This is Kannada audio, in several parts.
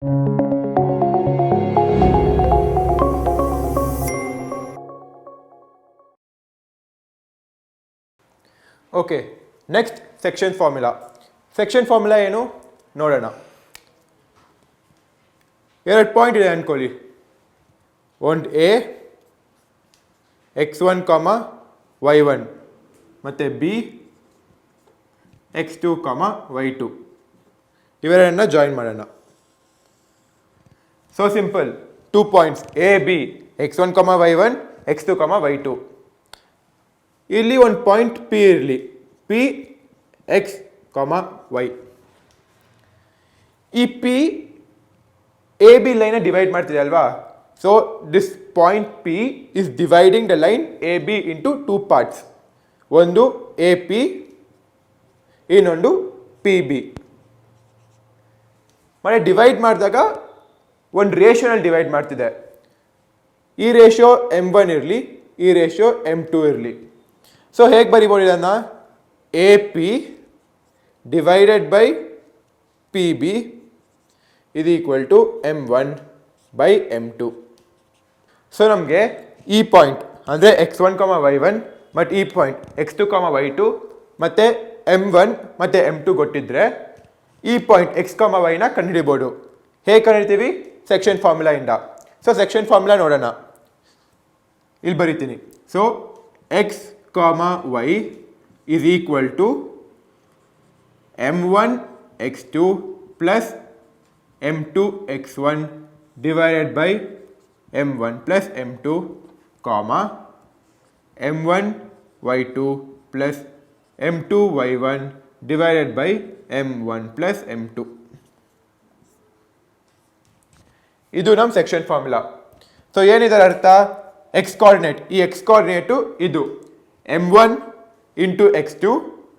Okay, next section formula. Section formula ಏನು ನೋಡೋಣ. ಎರಡು ಪಾಯಿಂಟ್ ಇದೆ ಅಂದ್ಕೊಳ್ಳಿ. ಒಂದು ಎ x1, y1 ಮತ್ತು ಬಿ x2, y2. ಇವೆರಡನ್ನ ಜಾಯಿನ್ ಮಾಡೋಣ. So simple, 2 points A B, x1, y1, x2, y2. ಇಲ್ಲಿ ಒಂದು ಪಾಯಿಂಟ್ ಪಿ ಇರಲಿ, ಪಿ ಎಕ್ಸ್, ವೈ. ಈ P A B line divide ಮಾಡ್ತಿದೆ ಅಲ್ವಾ. So this point P is dividing the line A B into 2 parts. ಒಂದು ಎ ಪಿ, ಇನ್ನೊಂದು ಪಿ ಬಿ. ಮತ್ತೆ ಡಿವೈಡ್ ಮಾಡಿದಾಗ ಒಂದು ರೇಷಿಯೋನಲ್ಲಿ ಡಿವೈಡ್ ಮಾಡ್ತಿದೆ. ಈ ರೇಷಿಯೋ m1 ಇರಲಿ, ಈ ರೇಷಿಯೋ m2 ಇರಲಿ. ಸೊ ಹೇಗೆ ಬರಿಬೋದು ಇದನ್ನು? A P divided by P B ಇದು equal to m1 by m2. So ನಮಗೆ ಈ ಪಾಯಿಂಟ್ ಅಂದರೆ x1, y1 ಮತ್ತು ಈ ಪಾಯಿಂಟ್ x2, y2 ಮತ್ತು m1 ಮತ್ತು m2 ಗೊತ್ತಿದ್ರೆ ಈ ಪಾಯಿಂಟ್ x, yನ ಕಂಡುಹಿಡಿಬೋದು. ಹೇಗೆ ಕಂಡುಹಿಡಿತೀವಿ? ಸೆಕ್ಷನ್ ಫಾರ್ಮುಲಾಯಿಂದ. ಸೊ ಸೆಕ್ಷನ್ ಫಾರ್ಮುಲಾ ನೋಡೋಣ. ಇಲ್ಲಿ ಬರಿತೀನಿ. So x, y is equal to m1 x2 plus m2 x1 divided by m1 plus m2, m1 y2 plus m2 y1 divided by m1 plus m2. ಇದು ನಮ್ಮ ಸೆಕ್ಷನ್ ಫಾರ್ಮುಲಾ. ಸೊ ಏನಿದರ ಅರ್ಥ? ಎಕ್ಸ್ ಕೋಆರ್ಡಿನೇಟ್, ಈ ಎಕ್ಸ್ ಕೋಆರ್ಡಿನೇಟು ಇದು m1 into x2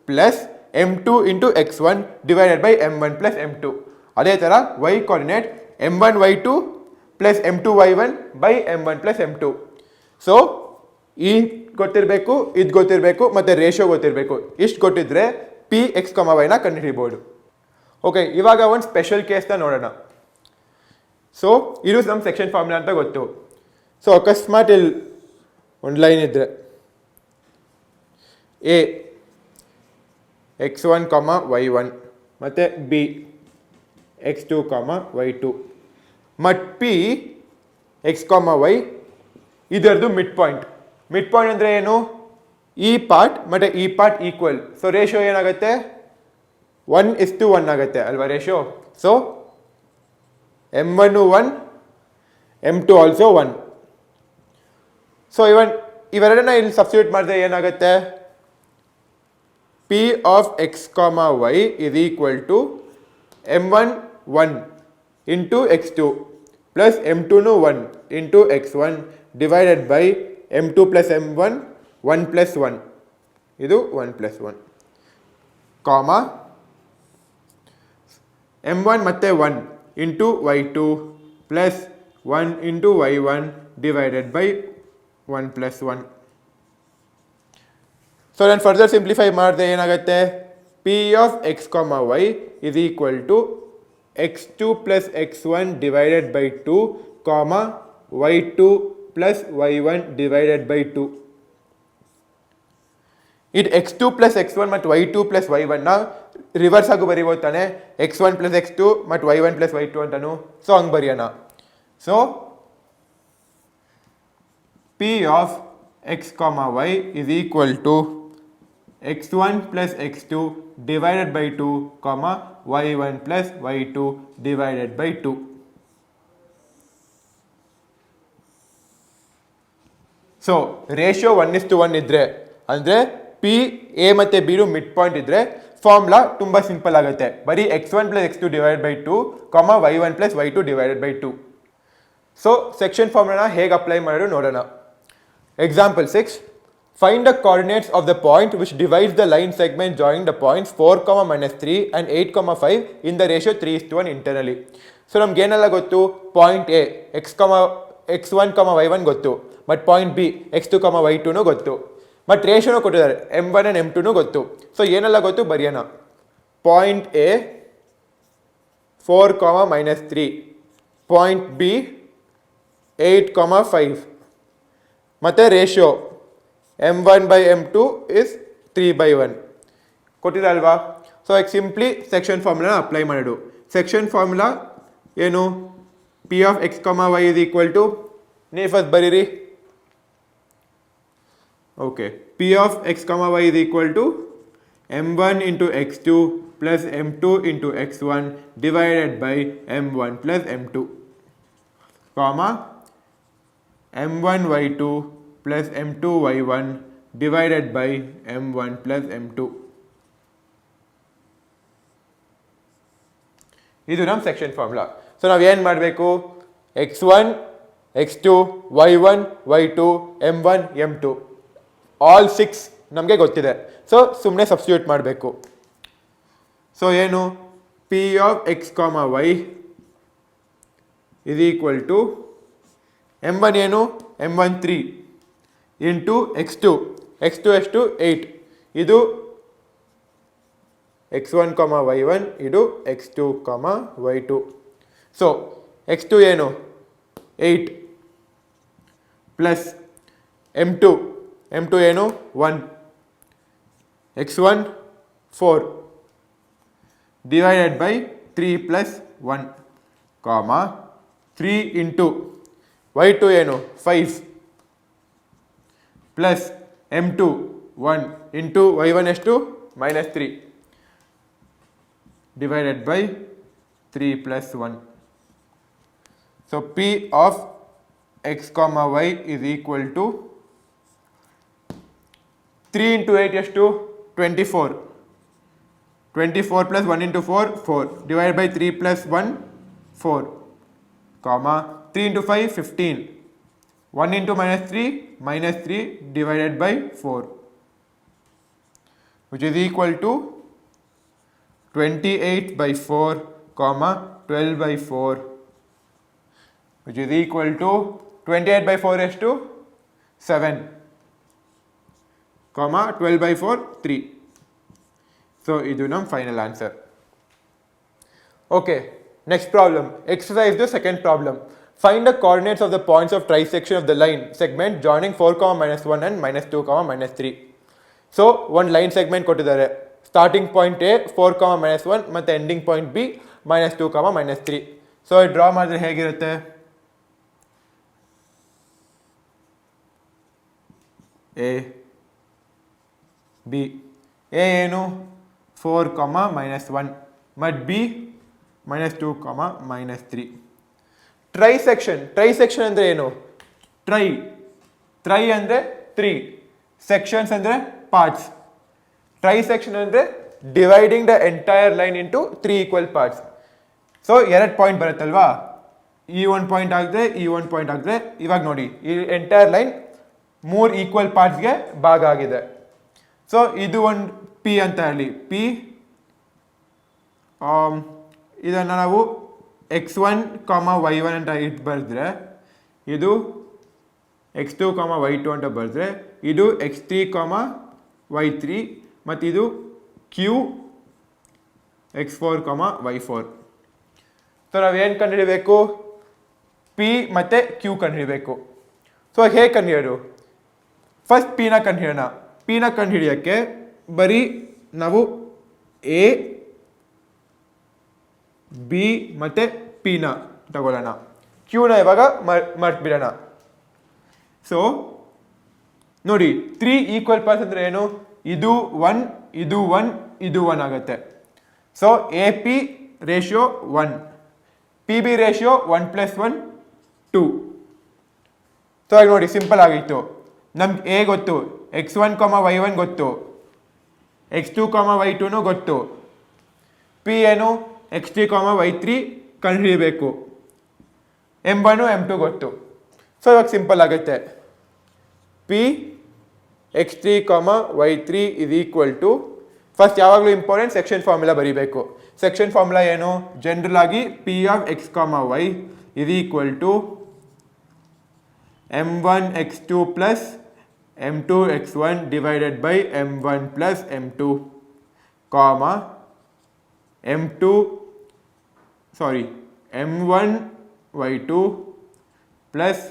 plus m2 into x1 divided by m1 plus m2. ಅದೇ ಥರ y coordinate m1 y2 plus m2 y1 by m1 plus m2. So ಈ ಗೊತ್ತಿರಬೇಕು, ಇದು ಗೊತ್ತಿರಬೇಕು, ಮತ್ತು ರೇಷಿಯೋ ಗೊತ್ತಿರಬೇಕು. ಇಷ್ಟು ಗೊತ್ತಿದ್ರೆ ಪಿ ಎಕ್ಸ್, ವೈನ ಕಂಡುಹಿಡಿಬೋದು. ಓಕೆ, ಇವಾಗ ಒಂದು ಸ್ಪೆಷಲ್ ಕೇಸ್ನ ನೋಡೋಣ. ಸೊ ಇದು ನಮ್ಮ ಸೆಕ್ಷನ್ ಫಾರ್ಮುಲಾ ಅಂತ ಗೊತ್ತು. ಸೊ ಅಕಸ್ಮಾತ್ ಇಲ್ಲಿ ಒಂದು ಲೈನ್ ಇದ್ದರೆ ಎ x1, y1 ಮತ್ತು ಬಿ x2, y2 ಮತ್ತು ಪಿ ಎಕ್ಸ್, ವೈ ಇದರದು ಮಿಡ್ ಪಾಯಿಂಟ್. ಮಿಡ್ ಪಾಯಿಂಟ್ ಅಂದರೆ ಏನು? ಈ ಪಾರ್ಟ್ ಮತ್ತು ಈ ಪಾರ್ಟ್ ಈಕ್ವಲ್. ಸೊ ರೇಷಿಯೋ ಏನಾಗುತ್ತೆ? 1:1 ಆಗುತ್ತೆ ಅಲ್ವಾ ratio. So m1 1, m2 also 1. So ಇವೆರಡನ್ನ ಇಲ್ಲಿ ಸಬ್ಸ್ಟಿಟ್ಯೂಟ್ ಮಾಡಿದ್ರೆ ಏನಾಗುತ್ತೆ? P of X, Y is equal to m1 1 into x2 plus m2 1 into x1 divided by m2 plus m1 1 plus 1. ಇದು 1 ಪ್ಲಸ್ 1, m1 ಮತ್ತೆ 1 into y2 plus 1 into y1 divided by 1 plus 1. So ನಾನು ಫರ್ದರ್ ಸಿಂಪ್ಲಿಫೈ ಮಾಡಿದೆ ಏನಾಗುತ್ತೆ? P of X, Y is equal to x2 plus x1 divided by 2, y2 plus y1 divided by 2. ಇದು x2 ಪ್ಲಸ್ x1 ಮತ್ತು y2 ಪ್ಲಸ್ y1ನ ರಿವರ್ಸ್ ಆಗು ಬರೀಬೋದು ತಾನೆ, x1 ಪ್ಲಸ್ x2 ಮತ್ತು y1 ಪ್ಲಸ್ y2 ಅಂತನೂ. ಸೊ ಹಂಗೆ ಬರೆಯೋಣ. So P of X, Y is equal to x1 plus x2 divided by 2, y1 plus y2 divided by 2. So ratio 1:1 ಇದ್ದರೆ ಅಂದರೆ ಪಿ ಎ ಮತ್ತು ಬಿಡು ಮಿಡ್ ಪಾಯಿಂಟ್ ಇದ್ದರೆ ಫಾರ್ಮುಲಾ ತುಂಬ ಸಿಂಪಲ್ ಆಗುತ್ತೆ. ಬರೀ x1 plus x2 divided by 2, y1 plus y2 divided by 2. So section ಫಾರ್ಮುಲಾನ ಹೇಗೆ ಅಪ್ಲೈ ಮಾಡೋದು ನೋಡೋಣ. Example 6. Find the coordinates of the point which divides the line segment joining the points 4, -3 and 8, 5 in the ratio 3:1 internally. So ನಮ್ಗೆ ಏನೆಲ್ಲ ಗೊತ್ತು? ಪಾಯಿಂಟ್ ಎ x1, y1 ಗೊತ್ತು, but point B x2, y2 ಗೊತ್ತು, ಬಟ್ ರೇಷಿಯೋನೂ ಕೊಟ್ಟಿದ್ದಾರೆ m1 and m2 ಗೊತ್ತು. ಸೊ ಏನೆಲ್ಲ ಗೊತ್ತು ಬರೆಯೋಣ. ಪಾಯಿಂಟ್ ಎ 4, -3 ಪಾಯಿಂಟ್ ಬಿ 8,5 ಮತ್ತು ರೇಷಿಯೋ m1/m2 ಇಸ್ 3/1 ಕೊಟ್ಟಿರಲ್ವಾ. ಸೊ ಈಗ ಸಿಂಪ್ಲಿ ಸೆಕ್ಷನ್ ಫಾರ್ಮುಲಾ ಅಪ್ಲೈ ಮಾಡಿಡು. ಸೆಕ್ಷನ್ ಫಾರ್ಮುಲಾ ಏನು, P of X comma Y is equal to, ನೀವು ಫಸ್ಟ್ ಬರೀರಿ. Okay, P of X comma Y is equal to m1 into x2 plus m2 into x1 divided by m1 plus m2 comma m1y2 plus m2y1 divided by m1 plus m2. ಇದು ನಮ್ಮ ಸೆಕ್ಷನ್ ಫಾರ್ಮುಲಾ. ಸೊ ನಾವು ಏನು ಮಾಡಬೇಕು, x1 x2 y1 y2 m1 m2 all 6 ನಮಗೆ ಗೊತ್ತಿದೆ. ಸೊ ಸುಮ್ಮನೆ ಸಬ್ಸ್ಟಿಟ್ಯೂಟ್ ಮಾಡಬೇಕು. ಸೊ ಏನು, P of X comma Y is equal to m1 ಏನು, m1 3 ಇಂಟು x2 ಎಷ್ಟು 8, ಇದು x1 y1 ಇದು x2 y2. ಸೊ x2 ಏನು 8 ಪ್ಲಸ್ m2 ಏನು 1, x1 4 ಡಿವೈಡೆಡ್ ಬೈ 3 ಪ್ಲಸ್ 1 ಕಾಮ 3 ಇಂಟು y2 ಏನು 5 ಪ್ಲಸ್ m2 1 ಇಂಟು y1 ಎಷ್ಟು -3 divided by 3 plus 1. So P of X comma Y is equal to 3 into 8 ಎಷ್ಟು 24 plus 1 into 4 divide by 3 plus 1 4 ಕಾಮ 3 into 5 15, 1 into -3 divided by 4, which is equal to 28/4 comma 12/4, which is equal to 28/4 is to 7 comma 12/4 3. So idu nam final answer. Okay, next problem, exercise the second problem. Find the coordinates of the points of trisection of the line segment joining 4, -1 and -2, -3. So one line segment ಕೊಟ್ಟಿದ್ದಾರೆ. ಸ್ಟಾರ್ಟಿಂಗ್ ಪಾಯಿಂಟ್ ಎ 4, -1 ಮತ್ತು ending point B -2, -3. So draw ಮಾಡಿದ್ರೆ ಹೇಗಿರುತ್ತೆ, ಎ ಬಿ, ಎ ಏನು 4, -1 ಮತ್ತು ಬಿ -2, -3. ಟ್ರೈಸೆಕ್ಷನ್ ಅಂದರೆ ಏನು, ಟ್ರೈ ಅಂದರೆ 3, ಸೆಕ್ಷನ್ಸ್ ಅಂದರೆ ಪಾರ್ಟ್ಸ್. ಟ್ರೈಸೆಕ್ಷನ್ ಅಂದರೆ dividing the entire line into 3 equal parts. So 2 point ಬರುತ್ತಲ್ವಾ, ಈ ಒಂದು ಪಾಯಿಂಟ್ ಆಗಿದ್ರೆ ಈ ಒಂದು ಪಾಯಿಂಟ್ ಆಗಿದ್ರೆ, ಇವಾಗ ನೋಡಿ ಈ ಎಂಟೈರ್ ಲೈನ್ 3 ಈಕ್ವಲ್ ಪಾರ್ಟ್ಸ್ಗೆ ಭಾಗ ಆಗಿದೆ. ಸೊ ಇದು ಒಂದು ಪಿ ಅಂತ ಹೇಳಿ, ಪಿ ಇದನ್ನು ನಾವು x1, y1 ಅಂತ ಇಟ್ಟು ಬರೆದ್ರೆ, ಇದು x2, y2 ಅಂತ ಬರೆದ್ರೆ, ಇದು x3, y3 ಮತ್ತು ಇದು q x4, y4. ಸೊ ನಾವೇನು ಕಂಡುಹಿಡಬೇಕು, ಪಿ ಮತ್ತು ಕ್ಯೂ ಕಂಡುಹಿಡಬೇಕು. ಸೊ ಹೇಗೆ ಕಂಡುಹಿಡಿಯೋದು, ಫಸ್ಟ್ ಪಿನ ಕಂಡುಹಿಡೋಣ. ಪಿನ ಕಂಡುಹಿಡಿಯೋಕ್ಕೆ ಬರೀ ನಾವು ಎ ಬಿ ಮತ್ತು ಪಿನ ತಗೊಳ್ಳೋಣ, ಕ್ಯೂನ ಇವಾಗ ಮರ್ತ್ಬಿಡೋಣ. ಸೊ ನೋಡಿ 3 ಈಕ್ವಲ್ ಪಾರ್ಟ್ಸ್ ಅಂದರೆ ಏನು, ಇದು 1 ಇದು 1 ಇದು 1 ಆಗುತ್ತೆ. So A P ratio 1, P B ratio 1 + 1 2. So ಆಗ ನೋಡಿ ಸಿಂಪಲ್ ಆಗಿತ್ತು. ನಮ್ಗೆ ಎ ಗೊತ್ತು, x1, y1 ಗೊತ್ತು, x2, y2 ಗೊತ್ತು, ಪಿ ಏನು x3, y3 ಕಂಡುಹಿಡಿಯಬೇಕು, m1 m2 ಗೊತ್ತು. ಸೊ ಇವಾಗ ಸಿಂಪಲ್ ಆಗುತ್ತೆ, P x3, y3 is equal to, first ಯಾವಾಗಲೂ ಇಂಪಾರ್ಟೆಂಟ್ ಸೆಕ್ಷನ್ ಫಾರ್ಮುಲಾ ಬರೀಬೇಕು. ಸೆಕ್ಷನ್ ಫಾರ್ಮುಲಾ ಏನು, ಜನರಲ್ ಆಗಿ P of X y is equal to m1 x2 plus m2 x1 divided by m1 plus m2 m1 y2 plus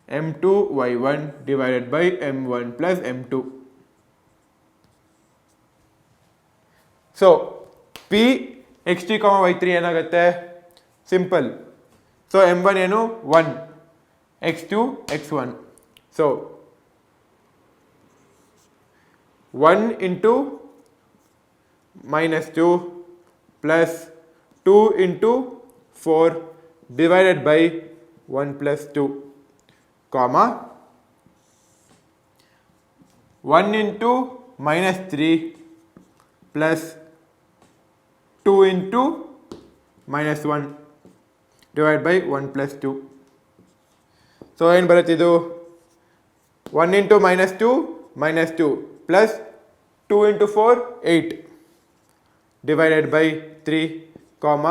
m2 y1 divided by m1 plus m2. So P x3, y3 ಏನಾಗುತ್ತೆ? ಸಿಂಪಲ್. ಸೊ m1 ಏನು 1, x2 x1. So 1 into -2 plus 2 into 4 divided by 1 plus 2, ಕಾಮ 1 into -3 plus 2 into -1 divide by 1 plus 2. So ಏನು ಬರುತ್ತಿದ್ದು? 1 into -2 -2 plus 2 into 4 8 divided by 3, ಕಾಮ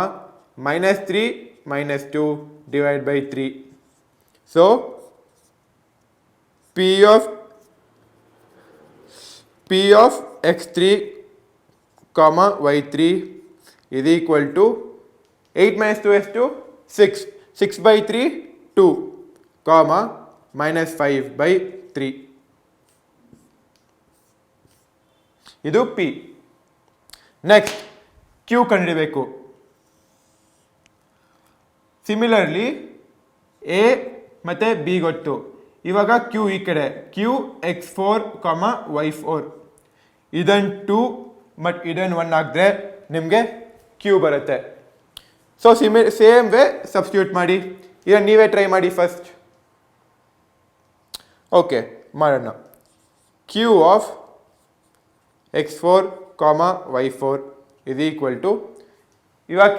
-3 -2 divide by 3. So P of x3, y3 is equal to 8 minus 2 is 6. 6 by 3 2, comma minus 5 by 3. ಇದು P. ನೆಕ್ಸ್ಟ್ Q ಕಂಡುಹಿಡಿಯಬೇಕು. ಸಿಮಿಲರ್ಲಿ A ಮತ್ತು B ಗೊತ್ತು. ಇವಾಗ Q ಈ ಕಡೆ Q x4, y4 ಇದನ್ನು 2 ಮತ್ತು ಇದನ್ನು 1 ಹಾಕಿದ್ರೆ ನಿಮಗೆ Q ಬರುತ್ತೆ. ಸೊ ಸೇಮ್ ವೇ ಸಬ್ಸ್ಟಿಟ್ಯೂಟ್ ಮಾಡಿ. ಇದನ್ನು ನೀವೇ ಟ್ರೈ ಮಾಡಿ ಫಸ್ಟ್. ಓಕೆ, ಮಾಡೋಣ. Q of x4, y4 is equal to, ಇವಾಗ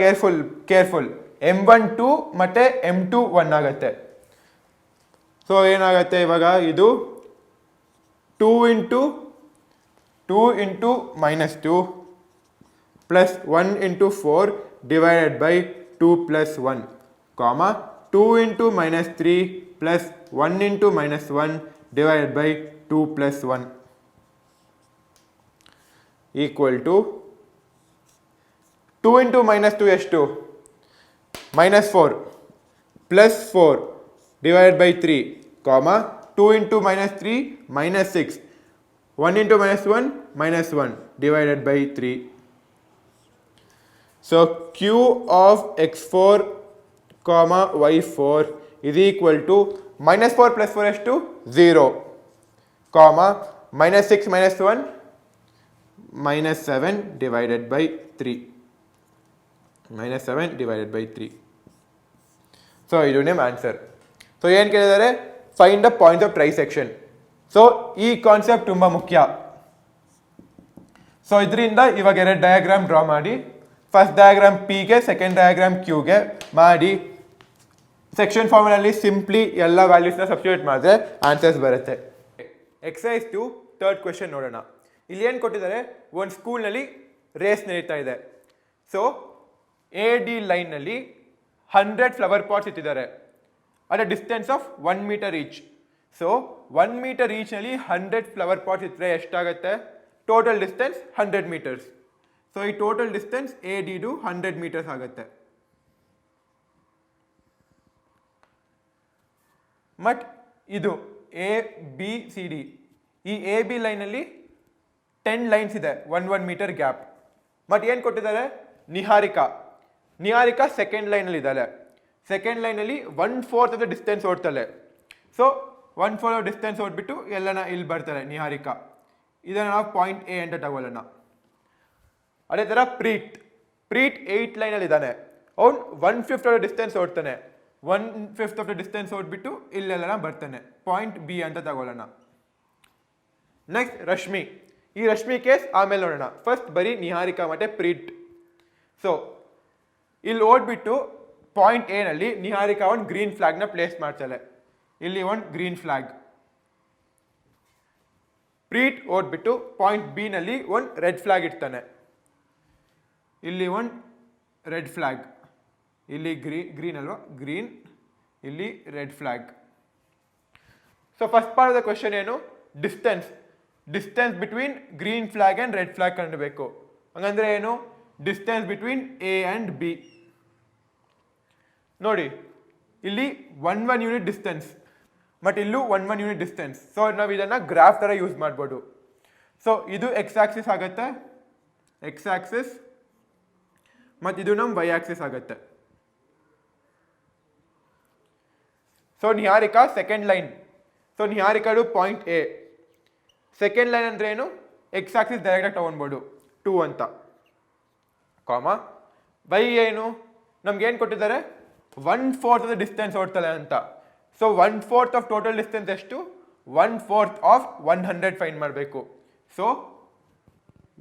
ಕೇರ್ಫುಲ್ m1 2 ಮತ್ತು m2 1 ಆಗುತ್ತೆ. ಸೊ ಏನಾಗುತ್ತೆ ಇವಾಗ? ಇದು 2 into -2 plus 1 into 4 divided by 2 plus 1, comma 2 into -3 plus 1 into -1 divided by 2 plus 1 equal to 2 into -2 ಎಷ್ಟು? -4 plus 4 divided by 3, comma 2 into -3 -6, 1 into -1 -1 divided by 3. So Q of x4, y4 is equal to -4 plus 4 is to 0, comma -6 -1 -7 divided by 3. -7 divided by 3. So ಇದು ನಿಮ್ಮ ಆನ್ಸರ್. ಸೊ ಏನು ಕೇಳಿದ್ದಾರೆ? Find the point of trisection. So ಈ ಕಾನ್ಸೆಪ್ಟ್ ತುಂಬ ಮುಖ್ಯ. ಸೊ ಇದರಿಂದ ಇವಾಗ 2 ಡಯಾಗ್ರಾಮ್ ಡ್ರಾ ಮಾಡಿ. ಫಸ್ಟ್ ಡಯಾಗ್ರಾಮ್ ಪಿಗೆ, ಸೆಕೆಂಡ್ ಡಯಾಗ್ರಾಮ್ ಕ್ಯೂಗೆ ಮಾಡಿ ಸೆಕ್ಷನ್ ಫಾರ್ಮಲ್ಲಿ ಸಿಂಪ್ಲಿ ಎಲ್ಲ ವ್ಯಾಲ್ಯೂಸ್ನ ಸಬ್ಸ್ಟಿಟ್ಯೂಟ್ ಮಾಡಿದ್ರೆ ಆನ್ಸರ್ಸ್ ಬರುತ್ತೆ. ಎಕ್ಸಸೈಸ್ 2 ಥರ್ಡ್ ಕ್ವೆಶನ್ ನೋಡೋಣ. ಇಲ್ಲಿ ಏನು ಕೊಟ್ಟಿದ್ದಾರೆ? ಒಂದು ಸ್ಕೂಲ್ನಲ್ಲಿ ರೇಸ್ ನಡೀತಾ ಇದೆ. ಸೊ AD ಲೈನ್ನಲ್ಲಿ 100 ಫ್ಲವರ್ ಪಾಟ್ಸ್ ಇಟ್ಟಿದ್ದಾರೆ at a distance of 1 meter each. So 1 meter each ನಲ್ಲಿ 100 ಫ್ಲವರ್ ಪಾಟ್ಸ್ ಇಟ್ಟರೆ ಎಷ್ಟಾಗುತ್ತೆ? Total distance 100 meters. ಸೊ ಈ ಟೋಟಲ್ ಡಿಸ್ಟೆನ್ಸ್ AD 100 meters ಆಗುತ್ತೆ. ಬಟ್ ಇದು ABCD, ಈ AB ಲೈನಲ್ಲಿ 10 ಲೈನ್ಸ್ ಇದೆ, 1 meter ಗ್ಯಾಪ್. ಬಟ್ ಏನು ಕೊಟ್ಟಿದ್ದಾರೆ? ನಿಹಾರಿಕಾ ಸೆಕೆಂಡ್ ಲೈನಲ್ಲಿ ಇದ್ದಾಳೆ. ಸೆಕೆಂಡ್ ಲೈನಲ್ಲಿ 1/4 ಆಫ್ ದ ಡಿಸ್ಟೆನ್ಸ್ ಓಡ್ತಾಳೆ. ಸೊ 1/4 ಆಫ್ ಡಿಸ್ಟೆನ್ಸ್ ಓಡ್ಬಿಟ್ಟು ಎಲ್ಲನ ಇಲ್ಲಿ ಬರ್ತಾಳೆ ನಿಹಾರಿಕಾ. ಇದನ್ನು ನಾವು ಪಾಯಿಂಟ್ A ಅಂತ ತಗೊಳ್ಳೋಣ. ಅದೇ ಥರ ಪ್ರೀಟ್ 8 ಲೈನಲ್ಲಿ ಇದ್ದಾನೆ. ಅವ್ನು 1/5 ಆಫ್ ದ ಡಿಸ್ಟೆನ್ಸ್ ಓಡ್ತಾನೆ. 1/5 ಆಫ್ ದ ಡಿಸ್ಟೆನ್ಸ್ ಓಡ್ಬಿಟ್ಟು ಇಲ್ಲೆಲ್ಲನ ಬರ್ತಾನೆ. ಪಾಯಿಂಟ್ B ಅಂತ ತಗೊಳ್ಳೋಣ. ನೆಕ್ಸ್ಟ್ ರಶ್ಮಿ. ಈ ರಶ್ಮಿ ಕೇಸ್ ಆಮೇಲೆ ನೋಡೋಣ. ಫಸ್ಟ್ ಬರೀ ನಿಹಾರಿಕಾ ಮತ್ತು ಪ್ರೀಟ್. ಸೊ ಇಲ್ಲಿ ಓಡ್ಬಿಟ್ಟು ಪಾಯಿಂಟ್ A ನಲ್ಲಿ ನಿಹಾರಿಕಾ ಒಂದು ಗ್ರೀನ್ ಫ್ಲಾಗ್ನ ಪ್ಲೇಸ್ ಮಾಡ್ತಾಳೆ. ಇಲ್ಲಿ ಒಂದು ಗ್ರೀನ್ ಫ್ಲಾಗ್. ಪ್ರೀಟ್ ಓಡ್ಬಿಟ್ಟು ಪಾಯಿಂಟ್ B ನಲ್ಲಿ ಒಂದು ರೆಡ್ ಫ್ಲಾಗ್ ಇಡ್ತಾನೆ. ಇಲ್ಲಿ ಒಂದು ರೆಡ್ ಫ್ಲಾಗ್, ಇಲ್ಲಿ ಗ್ರೀನ್ ಅಲ್ವಾ, ಗ್ರೀನ್, ಇಲ್ಲಿ red flag. So first part of the question ಏನು? Distance between green flag and red flag ಕಂಡುಬೇಕು. ಹಂಗಂದ್ರೆ ಏನು? Distance between A and B. ನೋಡಿ, ಇಲ್ಲಿ ಒನ್ ಯೂನಿಟ್ ಡಿಸ್ಟೆನ್ಸ್, ಬಟ್ ಇಲ್ಲೂ ಒನ್ ಯೂನಿಟ್ ಡಿಸ್ಟೆನ್ಸ್. ಸೊ ನಾವು ಇದನ್ನು ಗ್ರಾಫ್ ಥರ ಯೂಸ್ ಮಾಡ್ಬೋದು. ಸೊ ಇದು ಎಕ್ಸ್ ಆಕ್ಸಿಸ್ ಆಗುತ್ತೆ, ಎಕ್ಸ್ ಆಕ್ಸಿಸ್, ಮತ್ತು ಇದು ನಮ್ಮ ವೈ ಆಕ್ಸಿಸ್ ಆಗುತ್ತೆ. So Niharika second line. So ನಿಹಾರಿಕಾಡು ಪಾಯಿಂಟ್ ಎ. ಸೆಕೆಂಡ್ ಲೈನ್ ಅಂದ್ರೆ ಏನು? ಎಕ್ಸ್ ಆಕ್ಸಿಸ್ ಡೈರೆಕ್ಟಾಗಿ ತೊಗೊಳ್ಬೋದು 2 ಅಂತ, ಕಾಮ ವೈ ಏನು ನಮ್ಗೇನು ಕೊಟ್ಟಿದ್ದಾರೆ? 1/4 ಆಫ್ ದ ಡಿಸ್ಟೆನ್ಸ್ ಓಡ್ತಾಳೆ ಅಂತ. ಸೊ 1/4 ಆಫ್ ಟೋಟಲ್ ಡಿಸ್ಟೆನ್ಸ್ ಎಷ್ಟು? 1/4 ಆಫ್ 100 ಫೈಂಡ್ ಮಾಡಬೇಕು. ಸೊ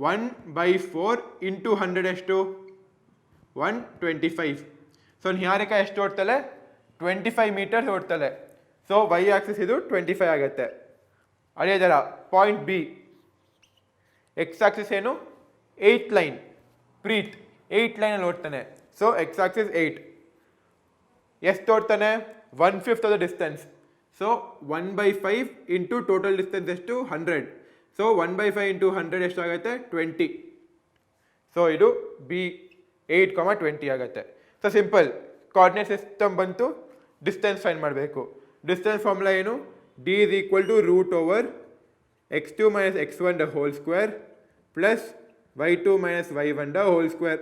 1/4 ಇಂಟು 100 ಎಷ್ಟು? 125. ಸೊ ನಿಹಾರಿಕಾ ಎಷ್ಟು ಓಡ್ತಾಳೆ? 25 ಮೀಟರ್ಸ್ ಓಡ್ತಾಳೆ. ಸೊ ವೈ ಆಕ್ಸಿಸ್ ಇದು 25 ಆಗುತ್ತೆ. ಅದೇ ಥರ ಪಾಯಿಂಟ್ ಬಿ, ಎಕ್ಸ್ ಆಕ್ಸಿಸ್ ಏನು? 8 ಲೈನ್. ಪ್ರೀತ್ 8 ಲೈನಲ್ಲಿ ಓಡ್ತಾನೆ. So X Axis 8. ಎಷ್ಟು ಓಡ್ತಾನೆ? 1/5 of the distance. So 1/5 into total distance ಎಷ್ಟು? 100. ಸೊ 1/5 ಇಂಟು 100 ಎಷ್ಟಾಗುತ್ತೆ? 20. ಸೊ ಇದು ಬಿ 8, 20 ಆಗುತ್ತೆ. ಸೊ ಸಿಂಪಲ್ ಕೋಆರ್ಡಿನೇಟ್ ಸಿಸ್ಟಮ್ ಬಂತು, ಡಿಸ್ಟೆನ್ಸ್ ಫೈಂಡ್ ಮಾಡಬೇಕು. ಡಿಸ್ಟೆನ್ಸ್ ಫಾರ್ಮುಲಾ ಏನು? D is equal to root over x2 minus x1 the whole square plus y2 minus y1 the whole square.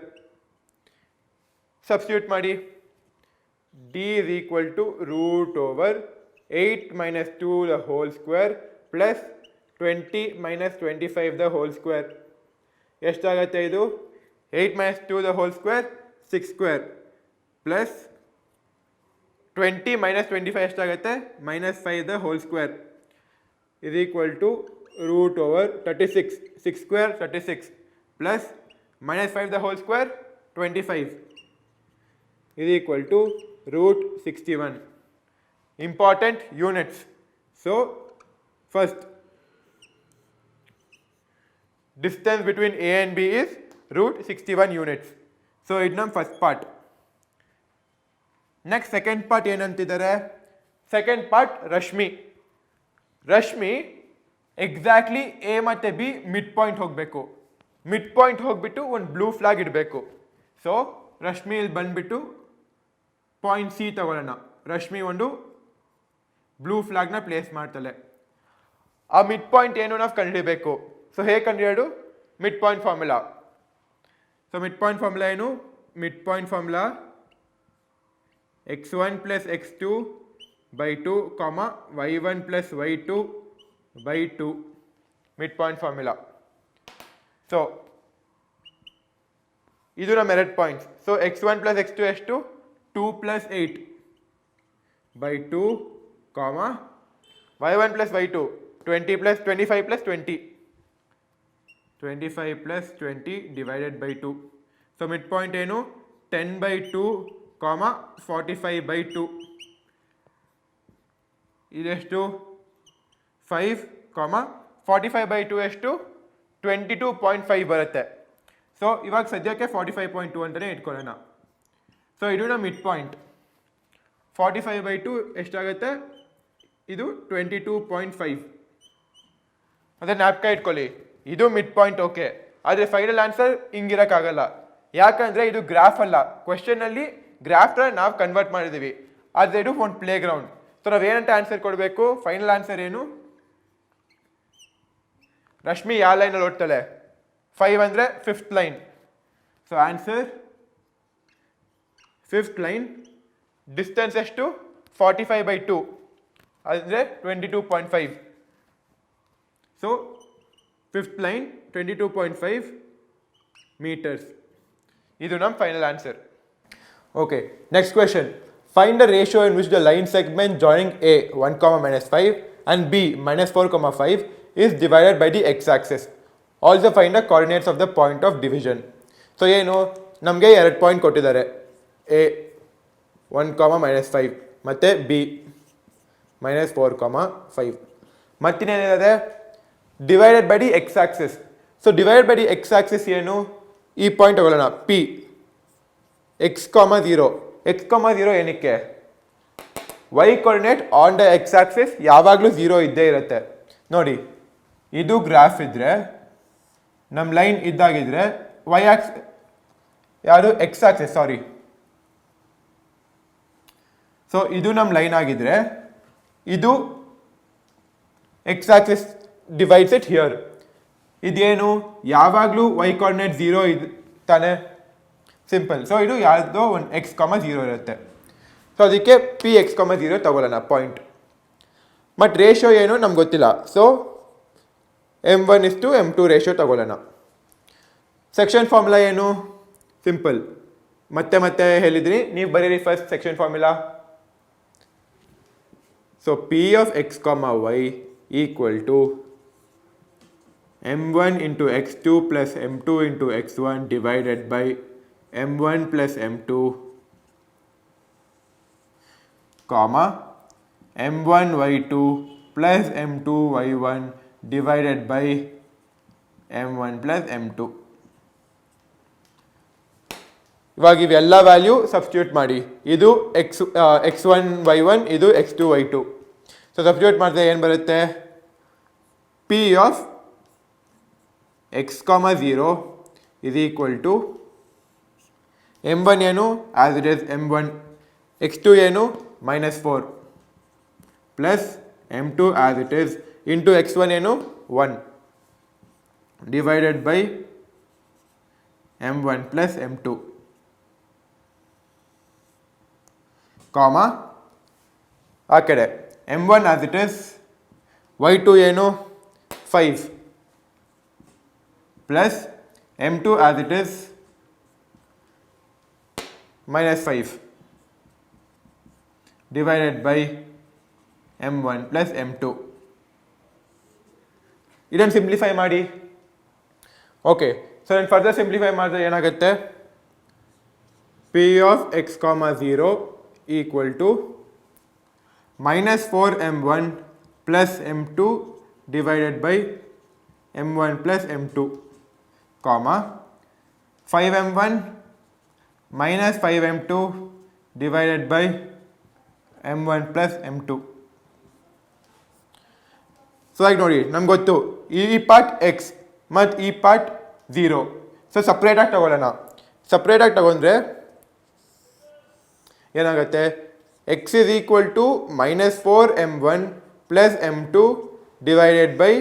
Substitute ಮಾಡಿ. D is equal to root over 8 minus 2 the whole square plus 20 minus 25 the whole square. ಎಷ್ಟಾಗುತ್ತೆ ಇದು? 8 minus 2 the whole square 6 square plus 20 minus 25 ಎಷ್ಟಾಗುತ್ತೆ? minus 5 the whole square is equal to root over 36. 6 square 36 plus minus 5 the whole square 25 is equal to root 61. Important units. So first, distance between A and B is root 61 units. So it's ನಮ್ಮ first part. Next second part ಏನಂತಿದ್ದಾರೆ? Second part Rashmi. Rashmi exactly A ಮತ್ತು ಬಿ ಮಿಡ್ ಪಾಯಿಂಟ್ ಹೋಗಬೇಕು. ಮಿಡ್ ಪಾಯಿಂಟ್ ಹೋಗ್ಬಿಟ್ಟು ಒಂದು ಬ್ಲೂ ಫ್ಲಾಗ್ ಇಡಬೇಕು. ಸೊ ರಶ್ಮಿ ಇಲ್ಲಿ ಬಂದ್ಬಿಟ್ಟು ಪಾಯಿಂಟ್ ಸಿ ತಗೊಳ್ಳೋಣ. ರಶ್ಮಿ ಒಂದು ಬ್ಲೂ ಫ್ಲಾಗ್ನ ಪ್ಲೇಸ್ ಮಾಡ್ತಾಳೆ. ಆ ಮಿಡ್ ಪಾಯಿಂಟ್ ಏನು ನಾವು ಕಂಡುಹಿಡಬೇಕು. ಸೊ ಹೇಗೆ ಕಂಡುಹಿಡಿಯೋದು? Mid point formula. So mid point formula ಏನು? Mid point formula x1 plus x2 by 2, y1 plus y2 by 2. Midpoint formula. So ಇದು ನಮ್ಮ ಎರಡು points. So x1 plus x2 ಎಷ್ಟು? 2 plus 8 by 2, y1 plus y2 20 plus 25 plus 20. 25 plus 20 divided by 2. So mid point ಏನು? 10 by 2, 45 by 2. ಇದೆಷ್ಟು? 5, 45 by 2 ಎಷ್ಟು? 22.5 ಬರುತ್ತೆ. ಸೊ ಇವಾಗ ಸದ್ಯಕ್ಕೆ 45.2 ಅಂತಲೇ ಇಟ್ಕೊಳ್ಳೋಣ. ಸೊ ಇದು ನಮ್ಮ ಮಿಡ್ ಪಾಯಿಂಟ್. 45 by 2 ಎಷ್ಟಾಗುತ್ತೆ? ಇದು 22.5. ಅದೇ ಜ್ಞಾಪಕ ಇಟ್ಕೊಳ್ಳಿ, ಇದು ಮಿಡ್ ಪಾಯಿಂಟ್. ಓಕೆ, ಆದರೆ ಫೈನಲ್ ಆನ್ಸರ್ ಹಿಂಗಿರೋಕ್ಕಾಗಲ್ಲ. ಯಾಕಂದರೆ ಇದು ಗ್ರಾಫ್ ಅಲ್ಲ. ಕ್ವೆಶ್ಚನಲ್ಲಿ ಗ್ರಾಫ್ನ ನಾವು ಕನ್ವರ್ಟ್ ಮಾಡಿದ್ದೀವಿ, ಆದರೆ ಇದು ಒಂದು ಪ್ಲೇ ಗ್ರೌಂಡ್. ಸೊ ನಾವೇನಂತ ಆನ್ಸರ್ ಕೊಡಬೇಕು? ಫೈನಲ್ ಆನ್ಸರ್ ಏನು? ರಶ್ಮಿ ಯಾವ ಲೈನಲ್ಲಿ ಓಡ್ತಾಳೆ? 5 ಅಂದರೆ 5th line. So answer 5th line. Distance ಎಷ್ಟು? 45 by 2 ಅಂದರೆ 22.5. So 5th line 22.5 meters. ಇದು ನಮ್ಮ final answer. Okay, next question. Find the ratio in which the line segment joining A 1, -5 and B -4, 5 is divided by the x-axis. Also find the coordinates of the point of division. So ಏನು ನಮಗೆ ಎರಡು ಪಾಯಿಂಟ್ ಕೊಟ್ಟಿದ್ದಾರೆ. A 1, -5 ಮತ್ತು B -4, 5. ಮತ್ತಿನೇನಿದೆ? Divided by the x-axis. So divided by the x-axis ಏನು? ಈ ಪಾಯಿಂಟ್ ತಗೊಳ್ಳೋಣ, P x, 0. x, 0 ಏನಕ್ಕೆ? y coordinate on the X Axis ಯಾವಾಗಲೂ 0 ಇದ್ದೇ ಇರುತ್ತೆ. ನೋಡಿ, ಇದು ಗ್ರಾಫ್ ಇದ್ದರೆ, ನಮ್ಮ ಲೈನ್ ಇದ್ದಾಗಿದ್ರೆ y ಆಕ್ಸಿಸ್ ಯಾವುದು? ಎಕ್ಸ್ ಆಕ್ಸಿಸ್, ಸಾರಿ. ಸೊ ಸೊ ಇದು ನಮ್ಮ ಲೈನ್ ಆಗಿದ್ರೆ ಇದು x Axis divides it here. ಇದೇನು ಯಾವಾಗಲೂ y ಕೋಆರ್ಡಿನೇಟ್ 0 ಇದು ತಾನೆ, ಸಿಂಪಲ್. ಸೊ ಇದು ಯಾವುದೋ ಒಂದು x, 0 ಇರುತ್ತೆ. ಸೊ ಅದಕ್ಕೆ ಪಿ ಎಕ್ಸ್, 0 ತಗೊಳ್ಳೋಣ ಪಾಯಿಂಟ್. ಬಟ್ ರೇಷಿಯೋ ಏನು ನಮ್ಗೆ ಗೊತ್ತಿಲ್ಲ. ಸೊ m1:m2 ರೇಷಿಯೋ ತಗೊಳ್ಳೋಣ. ಸೆಕ್ಷನ್ ಫಾರ್ಮುಲಾ ಏನು? ಸಿಂಪಲ್. ಮತ್ತೆ ಹೇಳಿದ್ರಿ, ನೀವು ಬರೀರಿ first section formula. So P of X, y equal to m1 into x2 plus m2 into x1 divided by m1 plus m2 comma m1 y2 plus m2 y1 divided by m1 plus m2. ಇವಾಗ ಇವೆಲ್ಲ ವ್ಯಾಲ್ಯೂ ಸಬ್ಸ್ಟಿಟ್ಯೂಟ್ ಮಾಡಿ. ಇದು x1 y1, ಇದು x2 y2. ಸೊ ಸಬ್ಸ್ಟಿಟ್ಯೂಟ್ ಮಾಡಿದ್ರೆ ಏನು ಬರುತ್ತೆ? P of x, 0 is equal to m1 ಏನು as it is m1, x2 ಏನು -4 plus m2 as it is into x1 ಏನು 1 divided by m1 plus m2 comma ಆ ಕಡೆ m1 as it is y2 ಏನು 5 plus m2 as it is -5 divided by m1 plus m2. ಇದನ್ನು ಸಿಂಪ್ಲಿಫೈ ಮಾಡಿ. ಓಕೆ, ಸೊ ನಾನು ಫರ್ದರ್ ಸಿಂಪ್ಲಿಫೈ ಮಾಡಿದ್ರೆ ಏನಾಗುತ್ತೆ? P of X, 0 equal to -4m1 plus m2 divided by m1 plus m2 comma 5m1 minus 5m2 divided by m1 plus m2. So ಈಗ ನೋಡಿ, ನಮ್ಗೆ ಗೊತ್ತು ಈ ಪಾರ್ಟ್ ಎಕ್ಸ್ ಮತ್ತು ಈ ಪಾರ್ಟ್ 0. ಸೊ ಸಪ್ರೇಟಾಗಿ ತಗೊಳ್ಳೋಣ. ಸಪ್ರೇಟಾಗಿ ತಗೊಂಡ್ರೆ ಏನಾಗುತ್ತೆ? X is equal to -4m1 plus m2 divided by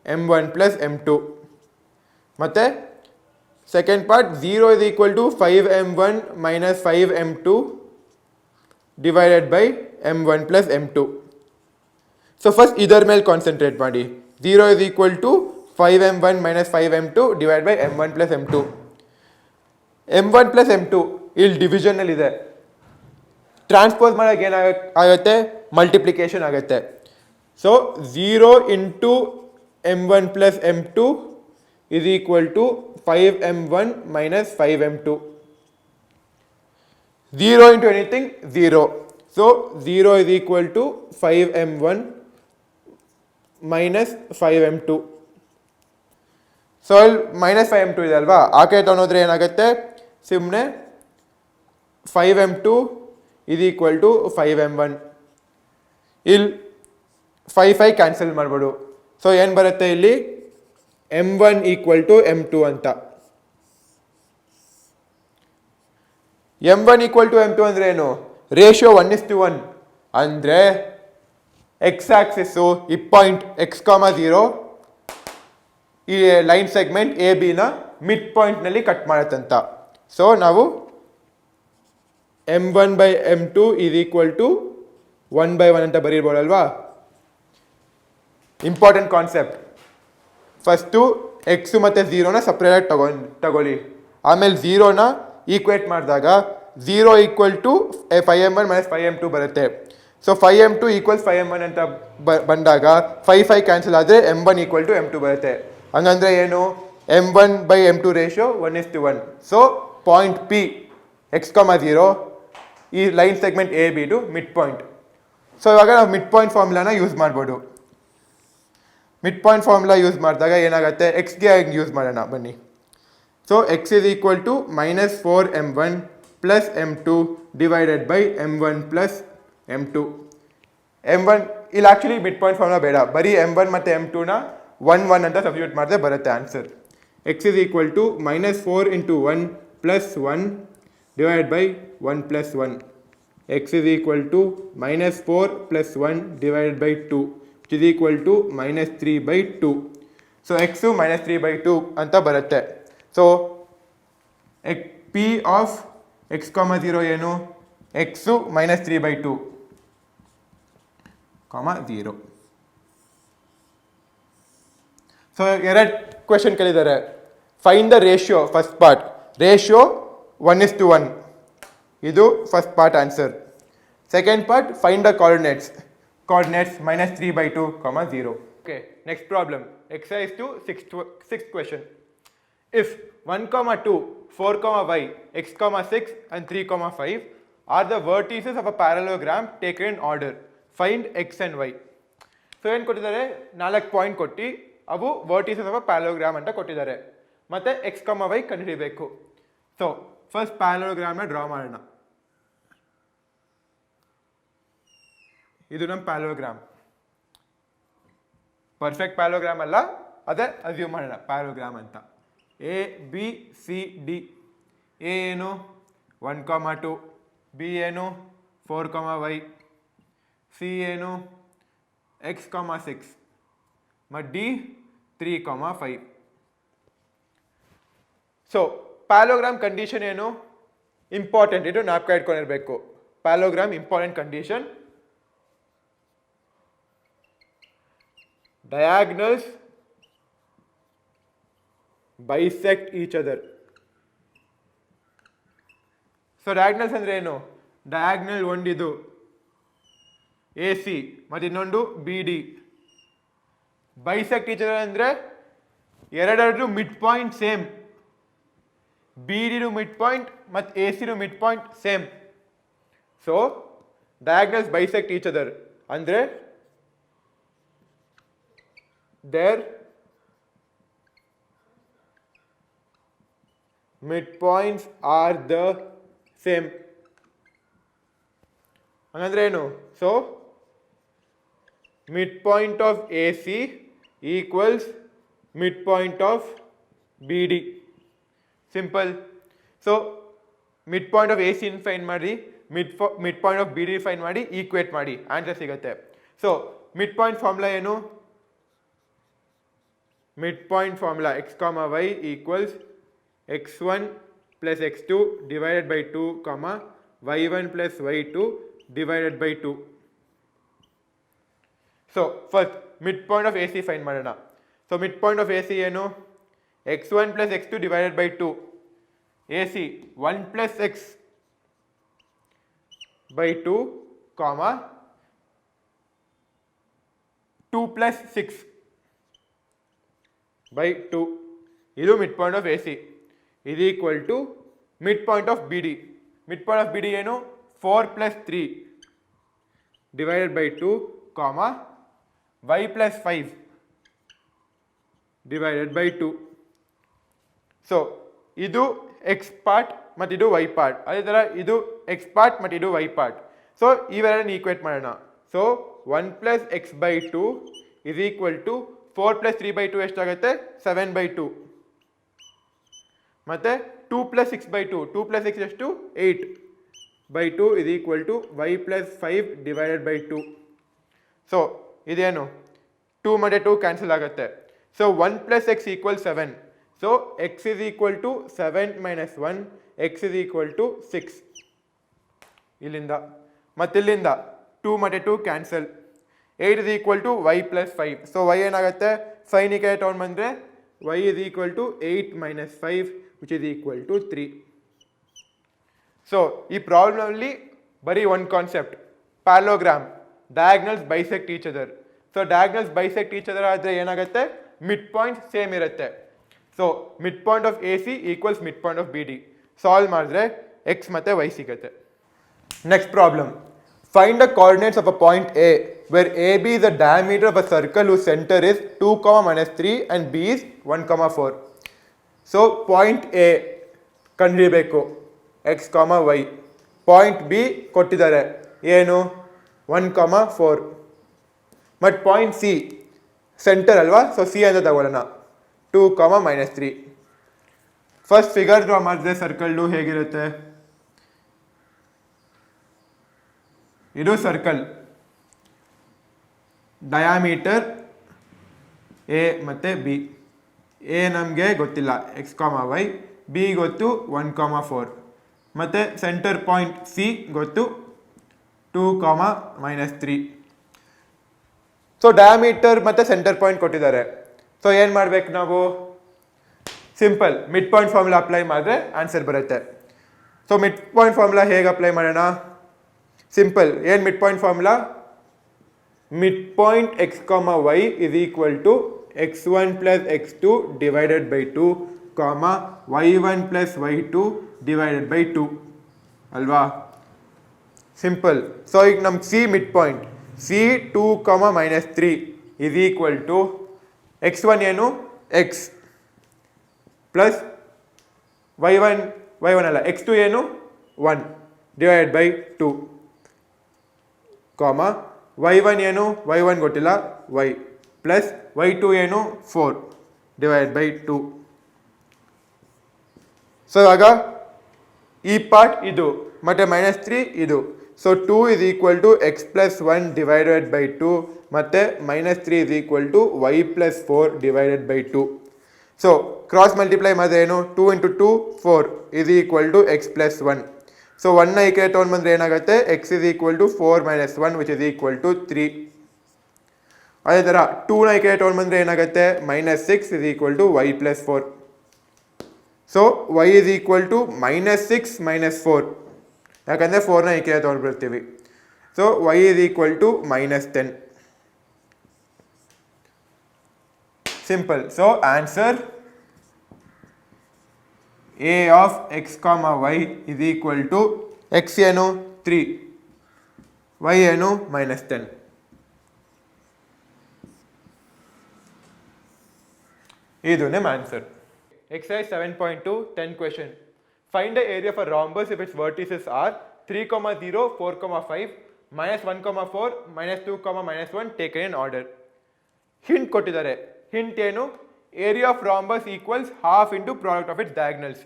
m1 plus m2. ಮತ್ತು second part 0 is equal to 5m1 minus 5m2 divided by m1 plus m2. So first ಇದರ ಮೇಲೆ ಕಾನ್ಸಂಟ್ರೇಟ್ ಮಾಡಿ. 0 is equal to 5m1 minus 5m2 divided by m1 plus m2. m1 plus m2 ಇಲ್ಲಿ ಡಿವಿಷನಲ್ಲಿದೆ. ಟ್ರಾನ್ಸ್ಪೋಸ್ ಮಾಡೋಕೆ ಏನಾಗುತ್ತೆ? ಮಲ್ಟಿಪ್ಲಿಕೇಶನ್ ಆಗುತ್ತೆ. So 0 into m1 plus m2 is equal to 5m1 minus 5m2. 0 into anything, 0. So 0 is equal to 5m1 minus 5m2. So ಇಲ್ಲಿ -5m2 ಇದೆ ಅಲ್ವಾ, ಆ ಕಡೆ ತೊಗೊಂಡ್ರೆ ಏನಾಗುತ್ತೆ? ಸುಮ್ಮನೆ 5m2 is equal to 5m1. ಇಲ್ಲಿ 5 ಕ್ಯಾನ್ಸಲ್ ಮಾಡ್ಬೋದು. ಸೊ ಏನು ಬರುತ್ತೆ ಇಲ್ಲಿ? m1 ಈಕ್ವಲ್ ಟು m2 ಅಂತ. m1 ಈಕ್ವಲ್ ಟು m2 ಅಂದರೆ ಏನು? ರೇಷಿಯೋ 1:1 ಅಂದರೆ ಎಕ್ಸ್ ಆಕ್ಸಿಸ್ಸು ಈ ಪಾಯಿಂಟ್ x, 0 ಈ ಲೈನ್ ಸೆಗ್ಮೆಂಟ್ ಎ ಬಿನ ಮಿಡ್ ಪಾಯಿಂಟ್ನಲ್ಲಿ ಕಟ್ ಮಾಡುತ್ತಂತ. ಸೊ ನಾವು m1/m2 is equal to 1/1 ಅಂತ ಬರೀರ್ಬೋದಲ್ವಾ? Important concept. ಫಸ್ಟು ಎಕ್ಸು ಮತ್ತು 0ನ ಸಪ್ರೇಟಾಗಿ ತಗೊಳ್ಳಿ. ಆಮೇಲೆ 0ನ ಈಕ್ವೇಟ್ ಮಾಡಿದಾಗ 0 equal to 5m1 minus 5m2 ಬರುತ್ತೆ. ಸೊ 5m2 ಈಕ್ವಲ್ಸ್ 5m1 ಅಂತ ಬಂದಾಗ 5 ಕ್ಯಾನ್ಸಲ್ ಆದರೆ m1 ಈಕ್ವಲ್ ಟು m2 ಬರುತ್ತೆ. ಹಂಗಂದ್ರೆ ಏನು? m1/m2 ratio 1:1. So point P x, 0 ಈ ಲೈನ್ ಸೆಗ್ಮೆಂಟ್ ಎ ಬಿದು ಮಿಡ್ ಪಾಯಿಂಟ್. ಸೊ ಇವಾಗ ನಾವು ಮಿಡ್ ಪಾಯಿಂಟ್ ಫಾರ್ಮುಲಾನ ಯೂಸ್ ಮಾಡ್ಬೋದು. ಮಿಡ್ ಪಾಯಿಂಟ್ ಫಾರ್ಮುಲಾ ಯೂಸ್ ಮಾಡಿದಾಗ ಏನಾಗುತ್ತೆ? ಎಕ್ಸ್ಗೆ ಯೂಸ್ ಮಾಡೋಣ ಬನ್ನಿ. So x is equal to -4m1 plus m2 divided by m1 plus m2. m1 ಇಲ್ಲಿ ಆ್ಯಕ್ಚುಲಿ ಮಿಡ್ ಪಾಯಿಂಟ್ ಫಾರ್ಮುಲಾ ಬೇಡ, ಬರೀ m1 ಮತ್ತು m2ನ 1 ಅಂತ ಸಬ್ಸ್ಟಿಟ್ಯೂಟ್ ಮಾಡಿದ್ರೆ ಬರುತ್ತೆ answer. X is equal to -4 into 1 plus 1 divided by 1 plus 1. x is equal to -4 plus 1 divided by 2 which is equal to -3 by 2. So x -3 by 2 ಅಂತ ಬರುತ್ತೆ. ಸೊ p ಆಫ್ x, 0 ಏನು x -3 by 2, 0. ಸೊ ಎರಡು ಕ್ವೆಶನ್ ಕೇಳಿದ್ದಾರೆ. Find the ratio, first part ratio 1:1, ಇದು first part answer. Second part find the coordinates -3 by 2, 0. Okay, next problem exercise 2, sixth question. If 1, 2, 4, y, x, 6 and 3, 5 are the vertices of a parallelogram taken in order, find x and y. So ಏನು ಕೊಟ್ಟಿದ್ದಾರೆ, 4 ಪಾಯಿಂಟ್ ಕೊಟ್ಟು ಅವು ವರ್ಟಿಸಸ್ ಆಫ್ ಅ ಪ್ಯಾರಲೋಗ್ರಾಮ್ ಅಂತ ಕೊಟ್ಟಿದ್ದಾರೆ. ಮತ್ತೆ ಎಕ್ಸ್, ವೈ ಕಂಡುಹಿಡಿಯಬೇಕು. ಸೊ ಫಸ್ಟ್ ಪ್ಯಾರಲೋಗ್ರಾಮ್ನ ಡ್ರಾ ಮಾಡೋಣ. ಇದು ನಮ್ಮ ಪ್ಯಾರಲೋಗ್ರಾಮ್. ಪರ್ಫೆಕ್ಟ್ ಪ್ಯಾರಲೋಗ್ರಾಮ್ ಅಲ್ಲ, ಅದೇ ಅಸ್ಯೂಮ್ ಮಾಡೋಣ ಪ್ಯಾರಲೋಗ್ರಾಮ್ ಅಂತ. A B C D. A ಏನು 1, 2, ಬಿ ಏನು 4, ವೈ, ಸಿ ಏನು ಎಕ್ಸ್, 6 ಮತ್ತು ಡಿ 3, 5. ಸೊ ಪ್ಯಾರಲೋಗ್ರಾಮ್ ಕಂಡೀಷನ್ ಏನು, ಇಂಪಾರ್ಟೆಂಟ್, ಇದು ಜ್ಞಾಪಕ ಇಟ್ಕೊಂಡಿರಬೇಕು. Parallelogram important condition, diagonals bisect each other. ಸೊ ಡಯಾಗ್ನಲ್ಸ್ ಅಂದ್ರೆ ಏನು, ಡಯಾಗ್ನಲ್ ಒಂದಿದು ಎ ಸಿ ಮತ್ತು ಇನ್ನೊಂದು B D. Bisect each other ಅಂದರೆ ಎರಡರದ್ದು ಮಿಡ್ ಪಾಯಿಂಟ್ ಸೇಮ್. ಬಿ ಡಿದು ಮಿಡ್ ಪಾಯಿಂಟ್ ಮತ್ತು ಎ ಸಿದು mid point same. So diagonals bisect each other ಅಂದರೆ their midpoints are the same. ಹಂಗಂದ್ರೆ ಏನು, so mid point of A C equals mid point of B D. Simple. So mid point of A C find ಮಾಡಿ, mid point of B D find ಮಾಡಿ, ಈಕ್ವೇಟ್ ಮಾಡಿ, ಆನ್ಸರ್ ಸಿಗುತ್ತೆ. ಸೊ ಮಿಡ್ ಪಾಯಿಂಟ್ ಫಾರ್ಮುಲಾ ಏನು, midpoint formula x, y equals x1 plus x2 divided by 2, y1 plus y2 divided by 2. So first midpoint of AC find ಮಾಡೋಣ. So midpoint of AC ಏನು, x1 plus x2 divided by 2. AC 1 plus x by 2, 2 plus 6 by 2. ಇದು mid point of A C. ಇದು equal to mid point of B D. Mid point of B D ಏನು, 4 plus 3 divided by 2, y plus 5 divided by 2. So ಇದು ಎಕ್ಸ್ ಪಾರ್ಟ್ ಮತ್ತು ಇದು ವೈ ಪಾರ್ಟ್. ಅದೇ ಥರ ಇದು ಎಕ್ಸ್ ಪಾರ್ಟ್ ಮತ್ತು ಇದು ವೈ ಪಾರ್ಟ್. ಸೊ ಇವೆರಡನ್ನು ಈಕ್ವೇಟ್ ಮಾಡೋಣ. So 1 plus x by 2 is equal to 4 plus 3 by 2 ಎಷ್ಟಾಗುತ್ತೆ, 7 by 2. ಮತ್ತು 2 plus 6 by 2, 2 plus 6 ಎಷ್ಟು, 8 by 2 is equal to y plus 5 divided by 2. So ಇದೇನು, 2 ಮತ್ತು 2 ಕ್ಯಾನ್ಸಲ್ ಆಗುತ್ತೆ. So 1 plus x equals 7. So x is equal to 7 minus 1, x is equal to 6. ಇಲ್ಲಿಂದ ಮತ್ತಿಲ್ಲಿಂದ 2 ಮತ್ತು 2 cancel. 8 is equal to y plus 5. So y ಏನಾಗುತ್ತೆ, 5 ನ ತೊಗೊಂಡು ಬಂದರೆ y is equal to 8 minus 5 which is equal to 3. So ಈ ಪ್ರಾಬ್ಲಮಲ್ಲಿ ಬರೀ ಒಂದು concept, parallelogram, diagonals bisect each other. So diagonals bisect each other ಆದರೆ ಏನಾಗುತ್ತೆ, ಮಿಡ್ ಪಾಯಿಂಟ್ ಸೇಮ್ ಇರುತ್ತೆ. So mid point of A C equals mid point of B D. Solve ಮಾಡಿದ್ರೆ ಎಕ್ಸ್ ಮತ್ತು ವೈ ಸಿಗುತ್ತೆ. Next problem, find the coordinates of a point A where AB is the diameter of a circle whose center is 2, -3 and B is 1, 4. So point A ಕಂಡುಹಿಡಿಯಬೇಕು, x, y. ಪಾಯಿಂಟ್ ಬಿ ಕೊಟ್ಟಿದ್ದಾರೆ ಏನು, 1, 4. ಮತ್ತು ಪಾಯಿಂಟ್ ಸಿ ಸೆಂಟರ್ ಅಲ್ವಾ, ಸೊ ಸಿ ಅಂತ ತಗೊಳ್ಳೋಣ, 2, -3. ಫಸ್ಟ್ ಫಿಗರ್ ಡ್ರಾ ಮಾಡಿದ್ರೆ ಸರ್ಕಲ್ಡು ಹೇಗಿರುತ್ತೆ, ಇದು ಸರ್ಕಲ್, ಡಯಾಮೀಟರ್ ಎ ಮತ್ತು ಬಿ. ಎ ನಮಗೆ ಗೊತ್ತಿಲ್ಲ ಎಕ್ಸ್ ಕಾಮ ವೈ, ಬಿ ಗೊತ್ತು 1,4 ಮತ್ತು ಸೆಂಟರ್ ಪಾಯಿಂಟ್ ಸಿ ಗೊತ್ತು 2,-3. ಸೊ ಡಯಾಮೀಟರ್ ಮತ್ತು ಸೆಂಟರ್ ಪಾಯಿಂಟ್ ಕೊಟ್ಟಿದ್ದಾರೆ. ಸೊ ಏನು ಮಾಡ್ಬೇಕು ನಾವು? Simple mid point formula apply ಮಾಡಿದ್ರೆ ಆನ್ಸರ್ ಬರುತ್ತೆ. ಸೊ ಮಿಡ್ ಪಾಯಿಂಟ್ ಫಾರ್ಮುಲಾ ಹೇಗೆ ಅಪ್ಲೈ ಮಾಡೋಣ? ಸಿಂಪಲ್. ಏನು mid point formula? Mid point x comma Y is equal to x1 plus x2 divided by 2, comma y1 plus y2 divided by 2 ಅಲ್ವಾ? ಸಿಂಪಲ್. ಸೊ ಈಗ ನಮ್ಮ C mid point C 2,-3 is equal to x1 ಏನು ಎಕ್ಸ್ ಪ್ಲಸ್ y1 ಅಲ್ಲ x2 ಏನು 1 ಡಿವೈಡೆಡ್ ಬೈ 2, ಕಾಮ y1 ಏನು y1 ಗೊತ್ತಿಲ್ಲ y ಪ್ಲಸ್ y2 ಏನು 4 ಡಿವೈಡ್ ಬೈ 2. ಸೊ ಇವಾಗ ಈ ಪಾರ್ಟ್ ಇದು ಮತ್ತು -3 ಇದು. So 2 is equal to x plus 1 divided by 2 ಮತ್ತು -3 is equal to y plus 4 divided by 2. So cross multiply ಮಾಡಿದ್ರೆ ಏನು? 2 × 2 4 is equal to x plus 1. So 1ನ ಈ ಕಡೆ ತೊಗೊಂಡು ಬಂದರೆ ಏನಾಗುತ್ತೆ? X is equal to 4 - 1 which is equal to 3. ಅದೇ ಥರ 2ನ ಈ ಕಡೆ ತೊಗೊಂಡು ಬಂದರೆ ಏನಾಗುತ್ತೆ? -6 is equal to y plus 4. So y is equal to -6 - 4, ಯಾಕಂದರೆ 4ನ ಈ ಕಡೆ ತೊಗೊಂಡು ಬರ್ತೀವಿ. So y is equal to -10. Simple. So answer a of x, y is equal to x ಏನು 3, y ಏನು -10. ಇದು ನಿಮ್ಮ answer. Exercise 7.2 10 question. Find the area of a rhombus if its vertices are 3, 0, 4, 5, -1, 4, -2, -1 taken in order. Hint ಕೊಟ್ಟಿದ್ದಾರೆ. Hint ಏನು? Area of rhombus equals half into product of its diagonals.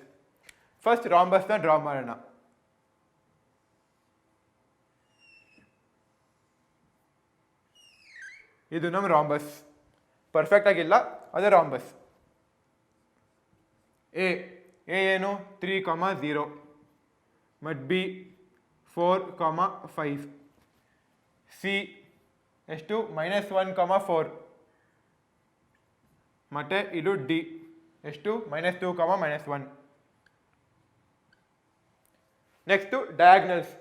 First rhombus ನ ಡ್ರಾ ಮಾಡೋಣ. ಇದು ನಮ್ಮ rhombus. ಪರ್ಫೆಕ್ಟ್ ಆಗಿಲ್ಲ, ಅದೇ rhombus. ಎ ಏನು 3, 0 ಮತ್ತು ಬಿ 4, 5. ಸಿ ಎಷ್ಟು -1, 4 ಮತ್ತು ಇದು ಡಿ ಎಷ್ಟು -2, -1. Next diagonals.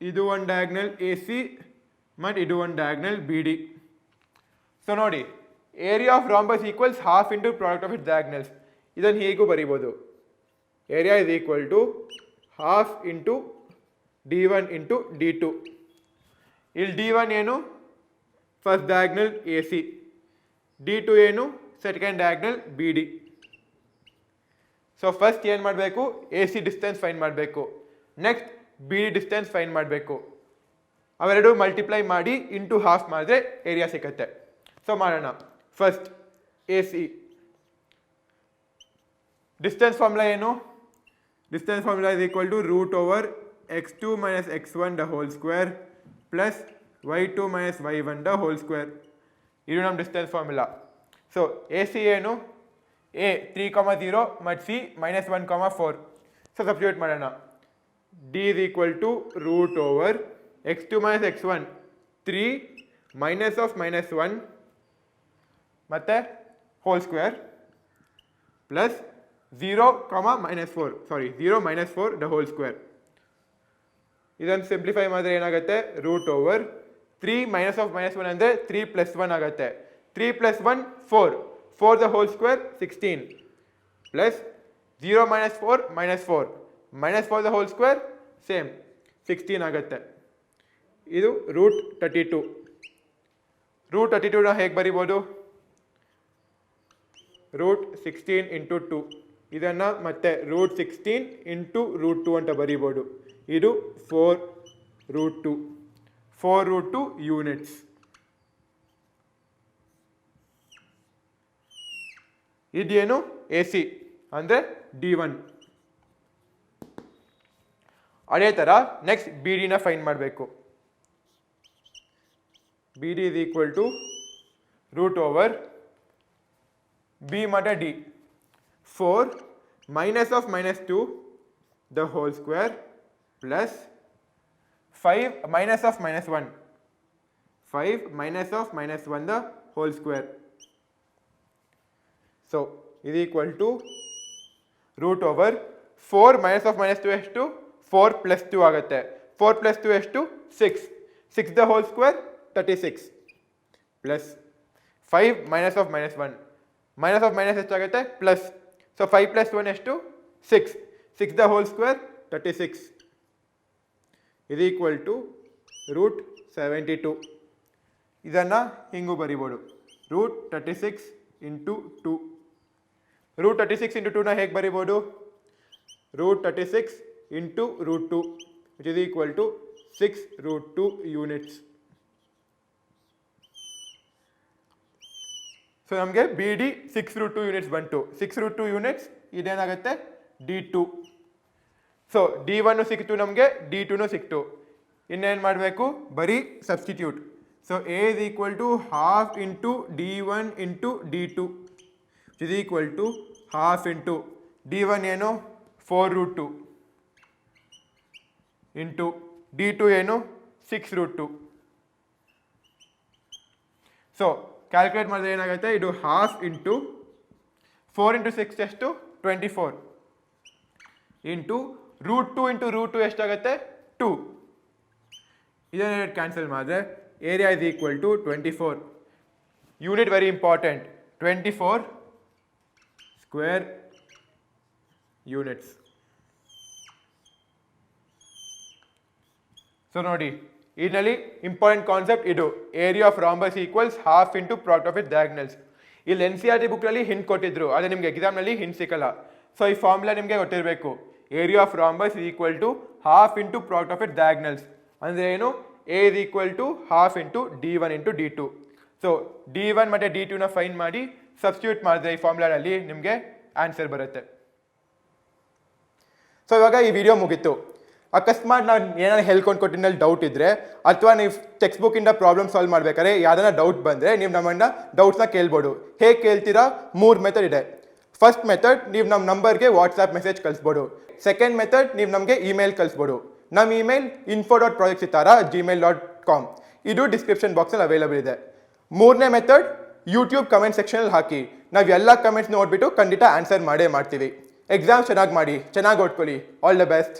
ಇದು ಒಂದು ಡಯಾಗ್ನಲ್ ಎ ಸಿ ಮತ್ತು ಇದು ಒಂದು ಡಯಾಗ್ನಲ್ ಬಿ ಡಿ. ಸೊ ನೋಡಿ, area of rhombus equals half into product of it diagonals. ಇದನ್ನು ಹೀಗೂ ಬರೀಬೋದು. Area is equal to half into D1 into D2. ಇಲ್ಲಿ D1 ಏನು? First diagonal A C. D2 ಏನು? Second diagonal B D. So first ಏನು ಮಾಡಬೇಕು? ಎ ಸಿ ಡಿಸ್ಟೆನ್ಸ್ ಫೈಂಡ್ ಮಾಡಬೇಕು. Next B D distance find ಮಾಡಬೇಕು. ಅವೆರಡು ಮಲ್ಟಿಪ್ಲೈ ಮಾಡಿ ಇಂಟು ಹಾಫ್ ಮಾಡಿದ್ರೆ ಏರಿಯಾ ಸಿಗುತ್ತೆ. ಸೊ ಮಾಡೋಣ. First A C distance formula ಏನು? Distance formula is equal to √x2 - x1 the whole square plus y2 - y1 the whole square. ಇದು ನಮ್ಮ distance formula. So A C ಏನು? ಎ 3, 0 ಮತ್ತು ಸಿ -1, 4. ಸೊ ಸಬ್ಸ್ಟಿಟ್ಯೂಟ್ ಮಾಡೋಣ. D is equal to √x2 - x1 3 -(-1) ಮತ್ತು whole square plus 0, -4 the whole square. ಇದನ್ನು ಸಿಂಪ್ಲಿಫೈ ಮಾಡಿದ್ರೆ ಏನಾಗುತ್ತೆ? √3 -(-1) ಅಂದರೆ 3 + 1 ಆಗುತ್ತೆ. 3 + 1 4 the whole square 16 plus 0 - 4 -4 the whole square same 16 ಆಗುತ್ತೆ. ಇದು √32. √32ನ ಹೇಗೆ ಬರಿಬೋದು? √16 × 2. ಇದನ್ನು ಮತ್ತೆ √16 × √2 ಅಂತ ಬರಿಬೋದು. ಇದು 4√2 ಯೂನಿಟ್ಸ್. ಇದೇನು? ಎ ಸಿ ಅಂದರೆ D1. ಅದೇ ಥರ ನೆಕ್ಸ್ಟ್ ಬಿ ಡಿನ ಫೈಂಡ್ ಮಾಡಬೇಕು. B D is equal to root over B ಮಟ D 4 minus of minus 2 the whole square plus 5 minus of minus 1 5 minus of minus 1 the whole square. So is equal to root over 4 minus of minus 2 ಎಷ್ಟು 4 plus 2 ಆಗುತ್ತೆ 4 plus 2 ಎಷ್ಟು 6 the whole square 36 plus 5 minus of minus 1 minus of minus ಎಷ್ಟಾಗುತ್ತೆ plus so 5 plus 1 ಎಷ್ಟು 6 the whole square 36 is equal to root 72. ಇದನ್ನು ಹಿಂಗೂ ಬರಿಬೋದು ರೂಟ್ 36 ಇಂಟು 2 ರೂಟ್ 36 ಇಂಟು 2ನ ಹೇಗೆ ಬರಿಬೋದು root 36 into root 2 which is equal to 6 root 2 units. So ನಮಗೆ ಬಿ ಡಿ 6 ರೂಟ್ 2 ಯೂನಿಟ್ಸ್ ಬಂತು 6 root 2 units ಇದೇನಾಗುತ್ತೆ D2. So D1 ಸಿಕ್ತು ನಮಗೆ D2 ಸಿಕ್ತು. ಇನ್ನೇನು ಮಾಡಬೇಕು ಬರೀ substitute. So A is equal to half into D1 into D2 is equal to half into D1 ಏನು 4 ರೂಟ್ 2 ಇಂಟು D2 ಏನು 6 ರೂಟ್ 2. ಸೊ ಕ್ಯಾಲ್ಕುಲೇಟ್ ಮಾಡಿದ್ರೆ ಏನಾಗುತ್ತೆ ಇದು ಹಾಫ್ ಇಂಟು 4 ಇಂಟು 6 ಎಷ್ಟು 24 ಇಂಟು ರೂಟ್ 2 ಇಂಟು ರೂಟ್ 2 ಎಷ್ಟಾಗುತ್ತೆ 2. ಇದನ್ನು ಕ್ಯಾನ್ಸಲ್ ಮಾಡಿದ್ರೆ area is equal to 24. Unit very important 24 square units. So ನೋಡಿ ಇದರಲ್ಲಿ ಇಂಪಾರ್ಟೆಂಟ್ ಕಾನ್ಸೆಪ್ಟ್ ಇದು area of rhombus equals half into product of it diagonals. ಇಲ್ಲಿ NCERT ಬುಕ್ನಲ್ಲಿ ಹಿಂಟ್ ಕೊಟ್ಟಿದ್ರು ಆದರೆ ನಿಮಗೆ ಎಕ್ಸಾಮ್ನಲ್ಲಿ ಹಿಂಟ್ ಸಿಕ್ಕಲ್ಲ. ಸೊ ಈ ಫಾರ್ಮುಲಾ ನಿಮಗೆ ಗೊತ್ತಿರಬೇಕು area of rhombus is equal to half into product of it diagonals ಅಂದರೆ ಏನು A is equal to half into D1 into D2. So D1 ಮತ್ತು D2ನ ಫೈನ್ ಮಾಡಿ ಸಬ್ಸ್ಟಿಟ್ಯೂಟ್ ಮಾಡಿದ್ರೆ ಈ ಫಾರ್ಮುಲಾದಲ್ಲಿ ನಿಮಗೆ ಆನ್ಸರ್ ಬರುತ್ತೆ. ಸೊ ಇವಾಗ ಈ ವಿಡಿಯೋ ಮುಗೀತು. ಅಕಸ್ಮಾತ್ ನಾವು ಏನಾದ್ರು ಹೇಳ್ಕೊಂಡು ಕೊಟ್ಟಿನಲ್ಲಿ ಡೌಟ್ ಇದ್ದರೆ ಅಥವಾ ನೀವು ಟೆಕ್ಸ್ಟ್ ಬುಕ್ಕಿಂದ ಪ್ರಾಬ್ಲಮ್ ಸಾಲ್ವ್ ಮಾಡ್ಬೇಕಾದ್ರೆ ಯಾವ್ದಾರ ಡೌಟ್ ಬಂದರೆ ನೀವು ನಮ್ಮನ್ನ ಡೌಟ್ಸ್ನ ಕೇಳ್ಬೋದು. ಹೇಗೆ ಕೇಳ್ತೀರಾ 3 ಮೆಥಡ್ ಇದೆ. ಫಸ್ಟ್ ಮೆಥಡ್ ನೀವು ನಮ್ಮ ನಂಬರ್ಗೆ ವಾಟ್ಸಾಪ್ ಮೆಸೇಜ್ ಕಳಿಸ್ಬೋದು. ಸೆಕೆಂಡ್ ಮೆಥಡ್ ನೀವು ನಮಗೆ ಇಮೇಲ್ ಕಳಿಸ್ಬೋದು. ನಮ್ಮ ಇಮೇಲ್ info.projectsittara@gmail.com ಇದು ಡಿಸ್ಕ್ರಿಪ್ಷನ್ ಬಾಕ್ಸಲ್ಲಿ ಅವೈಲಬಲ್ ಇದೆ. ಮೂರನೇ ಮೆಥಡ್ ಯೂಟ್ಯೂಬ್ ಕಮೆಂಟ್ ಸೆಕ್ಷನಲ್ಲಿ ಹಾಕಿ ನಾವು ಎಲ್ಲ ಕಮೆಂಟ್ಸ್ ನೋಡಿಬಿಟ್ಟು ಖಂಡಿತ ಆನ್ಸರ್ ಮಾಡೇ ಮಾಡ್ತೀವಿ. ಎಕ್ಸಾಮ್ ಚೆನ್ನಾಗಿ ಮಾಡಿ, ಚೆನ್ನಾಗಿ ಓದ್ಕೊಳ್ಳಿ. All the best.